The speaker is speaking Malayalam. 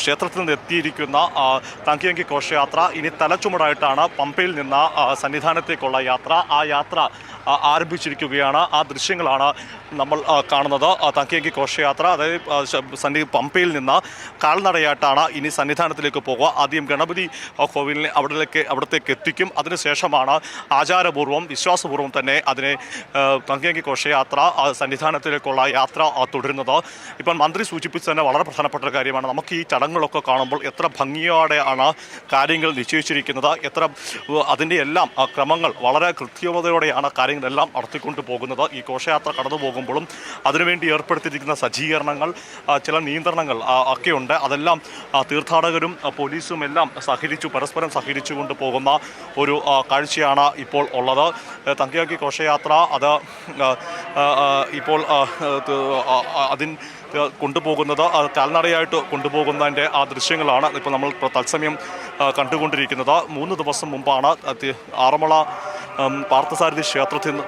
ക്ഷേത്രത്തിൽ നിന്ന് എത്തിയിരിക്കുന്ന തങ്കയങ്കി ഘോഷയാത്ര ഇനി തലച്ചുമടായിട്ടാണ് പമ്പയിൽ നിന്ന് സന്നിധാനത്തേക്കുള്ള യാത്ര. ആ യാത്ര ആരംഭിച്ചിരിക്കുകയാണ്. ആ ദൃശ്യങ്ങളാണ് നമ്മൾ കാണുന്നത്. തങ്കയങ്കി ഘോഷയാത്ര അതായത് പമ്പയിൽ നിന്ന് കാൽനടയായിട്ടാണ് ഇനി സന്നിധാനത്തിലേക്ക് പോകുക. ആദ്യം ഗണപതി കോവിലിനെ അവിടത്തേക്ക് എത്തിക്കും. അതിനുശേഷമാണ് ആചാരപൂർവ്വം വിശ്വാസപൂർവ്വം തന്നെ അതിനെ തങ്കയങ്കി ഘോഷയാത്ര സന്നിധാനത്തിലേക്കുള്ള യാത്ര തുടരുന്നത്. ഇപ്പം മന്ത്രി സൂചിപ്പിച്ച് തന്നെ വളരെ പ്രധാനപ്പെട്ട ഒരു കാര്യമാണ്. നമുക്ക് ഈ ചടങ്ങുകളൊക്കെ കാണുമ്പോൾ എത്ര ഭംഗിയോടെയാണ് കാര്യങ്ങൾ നിശ്ചയിച്ചിരിക്കുന്നത്, അതിൻ്റെ എല്ലാം ക്രമങ്ങൾ വളരെ കൃത്യമതയോടെയാണ് കാര്യങ്ങളെല്ലാം നടത്തിക്കൊണ്ട് പോകുന്നത്. ഈ ഘോഷയാത്ര കടന്നു പോകുമ്പോഴും അതിനുവേണ്ടി ഏർപ്പെടുത്തിയിരിക്കുന്ന സജ്ജീകരണങ്ങൾ, ചില നിയന്ത്രണങ്ങൾ ഒക്കെയുണ്ട്. അതെല്ലാം തീർത്ഥാടകരും പോലീസും എല്ലാം പരസ്പരം സഹകരിച്ചുകൊണ്ട് പോകുന്ന ഒരു കാഴ്ചയാണ് ഇപ്പോൾ ഉള്ളത്. തങ്കയങ്കി ഘോഷയാത്ര അത് ഇപ്പോൾ കൊണ്ടുപോകുന്നത് കാൽനടയായിട്ട് കൊണ്ടുപോകുന്നതിൻ്റെ ആ ദൃശ്യങ്ങളാണ് ഇപ്പോൾ നമ്മൾ തത്സമയം കണ്ടുകൊണ്ടിരിക്കുന്നത്. 3 ദിവസം മുമ്പാണ് ആറന്മുള പാർത്ഥസാരഥി ക്ഷേത്രത്തിൽ നിന്ന്